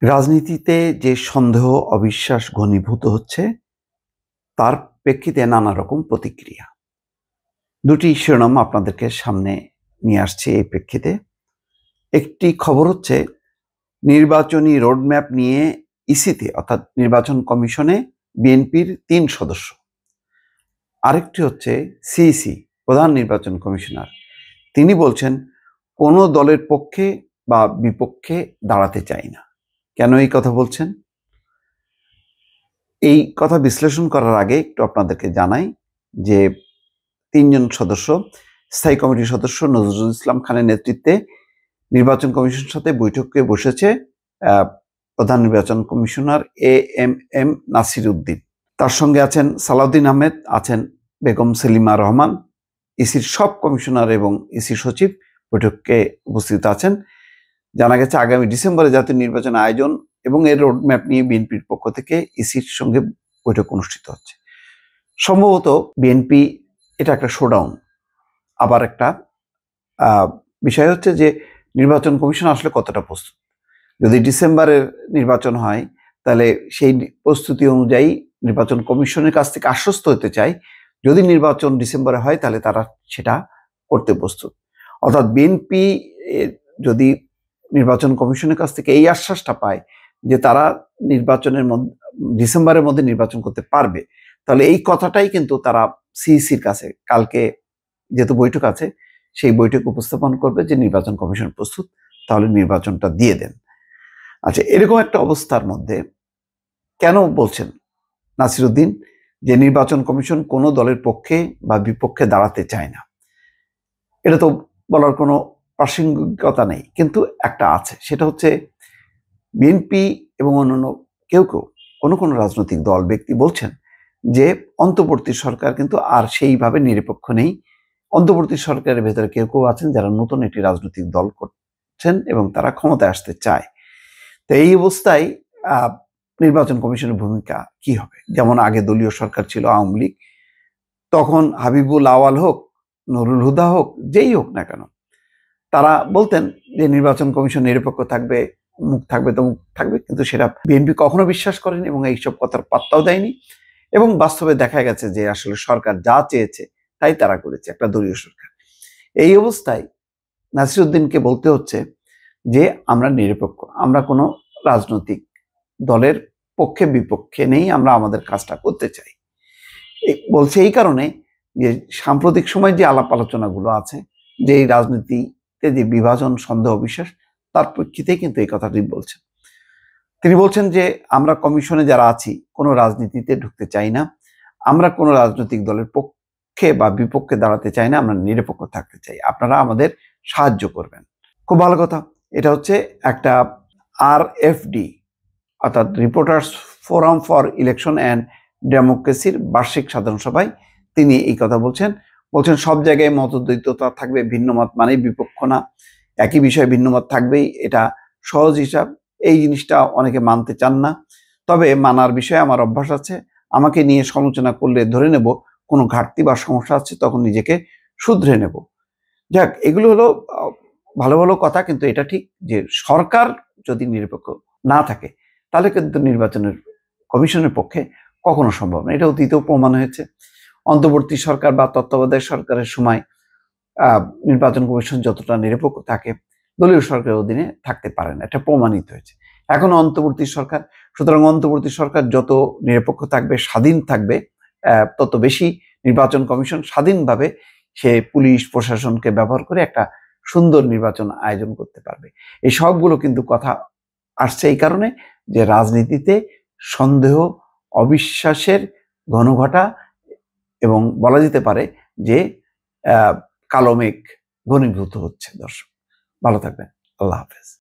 রাজনীতিতে যে সন্দেহ অবিশ্বাস ঘনীভূত হচ্ছে তার প্রেক্ষিতে নানা রকম প্রতিক্রিয়া। দুটি শিরোনাম আপনাদেরকে সামনে নিয়ে আসছি এই প্রেক্ষিতে। একটি খবর হচ্ছে নির্বাচনী রোডম্যাপ নিয়ে ইসিতে অর্থাৎ নির্বাচন কমিশনে বিএনপির ৩ সদস্য। আরেকটি হচ্ছে সিইসি প্রধান নির্বাচন কমিশনার, তিনি বলছেন কোনো দলের পক্ষে বা বিপক্ষে দাঁড়াতে চাই না। কেন এই কথা বলছেন? এই কথা বিশ্লেষণ করার আগে একটু আপনাদেরকে জানাই যে ৩ জন সদস্য স্থায়ী কমিটির সদস্য নজরুল ইসলাম খানের নেতৃত্বে নির্বাচন কমিশনের সাথে বৈঠকে বসেছে প্রধান নির্বাচন কমিশনার এএমএম নাসির উদ্দিন। তার সঙ্গে আছেন সালাউদ্দিন আহমেদ, আছেন বেগম সেলিমা রহমান, ইসির সব কমিশনার এবং ইসি সচিব বৈঠকে উপস্থিত আছেন। জানা গেছে আগামী ডিসেম্বরে জাতীয় নির্বাচন আয়োজন এবং এর রোডম্যাপ নিয়ে বিএনপির পক্ষ থেকে ইসির সঙ্গে বৈঠক অনুষ্ঠিত হচ্ছে। সম্ভবত বিএনপি এটা একটা শোডাউন। আবার একটা বিষয় হচ্ছে যে নির্বাচন কমিশন আসলে কতটা প্রস্তুত। যদি ডিসেম্বরের নির্বাচন হয় তাহলে সেই প্রস্তুতি অনুযায়ী নির্বাচন কমিশনের কাছ থেকে আশ্বস্ত হতে চাই, যদি নির্বাচন ডিসেম্বরে হয় তাহলে তারা সেটা করতে প্রস্তুত। অর্থাৎ বিএনপি যদি নির্বাচন কমিশনের কাছ থেকে এই আশ্বাসটা পায় যে তারা ডিসেম্বরের মধ্যে নির্বাচন করতে পারবে, তাহলে এই কথাটাই কিন্তু তারা সিইসির কাছে কালকে যেহেতু বৈঠক আছে সেই বৈঠক উপস্থাপন করবে যে নির্বাচন কমিশন প্রস্তুত, তাহলে নির্বাচনটা দিয়ে দেন। আচ্ছা, এরকম একটা অবস্থার মধ্যে কেন বলছেন নাসির উদ্দিন যে নির্বাচন কমিশন কোনো দলের পক্ষে বা বিপক্ষে দাঁড়াতে চায় না? এটা তো বলার কোনো প্রাসঙ্গিকতা নেই, কিন্তু একটা আছে, সেটা হচ্ছে বিএনপি এবং অন্যান্য কেউ কোনো রাজনৈতিক দল ব্যক্তি বলছেন যে অন্তর্বর্তী সরকার কিন্তু আর সেইভাবে নিরপেক্ষ নেই। অন্তর্বর্তী সরকারের ভেতরে কেউ আছেন যারা নতুন একটি রাজনৈতিক দল করছেন এবং তারা ক্ষমতায় আসতে চায়। তো এই অবস্থায় নির্বাচন কমিশনের ভূমিকা কি হবে? যেমন আগে দলীয় সরকার ছিল আওয়ামী লীগ, তখন হাবিবুল আওয়াল হোক, নুরুল হুদা হোক, যেই হোক না কেন, তারা বলতেন যে নির্বাচন কমিশন নিরপেক্ষ থাকবে, মুখ থাকবে, তো মুখ থাকবে, কিন্তু সেটা বিএনপি কখনো বিশ্বাস করেনি এবং এইসব কথার পাত্তাও দেয়নি। এবং বাস্তবে দেখা গেছে যে আসলে সরকার যা চেয়েছে তাই তারা করেছে, একটা দলীয় সরকার। এই অবস্থায় নাসির উদ্দিনকে বলতে হচ্ছে যে আমরা নিরপেক্ষ, আমরা কোনো রাজনৈতিক দলের পক্ষে বিপক্ষে নেই, আমরা আমাদের কাজটা করতে চাই। বলছে এই কারণে যে সাম্প্রতিক সময় যে আলাপ আলোচনাগুলো আছে, যে এই রাজনীতিতে যে বিভাজন, সন্দেহ, বিশ্বাস, তার প্রেক্ষিতে কিন্তু এই কথাটি বলছেন। তিনি বলছেন যে আমরা কমিশনে যারা আছি কোনো রাজনীতিতে ঢুকতে চাই না, আমরা কোনো রাজনৈতিক দলের পক্ষে বা বিপক্ষে দাঁড়াতে চাই না, আমরা নিরপেক্ষ থাকতে চাই, আপনারা আমাদের সাহায্য করবেন। খুব ভালো কথা। এটা হচ্ছে একটা RFD অর্থাৎ reporters forum for election and ডেমোক্রেসির বার্ষিক সাধারণ সভায় তিনি এই কথা বলছেন সব জায়গায় মতদ্বৈততা থাকবে, ভিন্নমত মানেই বিপক্ষ না, একই বিষয়ে ভিন্নমত থাকবেই, এটা সহজ হিসাব। এই জিনিসটা অনেকে মানতে চান না, তবে মানার বিষয়ে আমার অভ্যাস আছে। আমাকে নিয়ে সমালোচনা করলে ধরে নেব কোনো ঘাটতি বা সমস্যা আছে, তখন নিজেকে শুধরে নেব। যাক, এগুলো হলো ভালো ভালো কথা, কিন্তু এটা ঠিক যে সরকার যদি নিরপেক্ষ না থাকে তাহলে কিন্তু নির্বাচনের কমিশনের পক্ষে কখনো সম্ভব না। এটা অতীতেও প্রমাণ হয়েছে। অন্তর্বর্তী সরকার বা তত্ত্বাবধায়ক সরকারের সময় নির্বাচন কমিশন যতটা নিরপেক্ষ থাকে, দলীয় সরকারের অধীনে থাকতে পারে না, এটা প্রমাণিত হয়েছে। এখন অন্তর্বর্তী সরকার, সুতরাং অন্তর্বর্তী সরকার যত নিরপেক্ষ থাকবে, স্বাধীন থাকবে, তত বেশি নির্বাচন কমিশন স্বাধীনভাবে সে পুলিশ প্রশাসনকে ব্যবহার করে একটা সুন্দর নির্বাচন আয়োজন করতে পারবে। এই সবগুলো কিন্তু কথা আসছে এই কারণে যে রাজনীতিতে সন্দেহ, অবিশ্বাসের ঘনঘটা এবং বলা যেতে পারে যে কালো মেঘ ঘনীভূত হচ্ছে। দর্শক ভালো থাকবেন, আল্লাহ হাফেজ।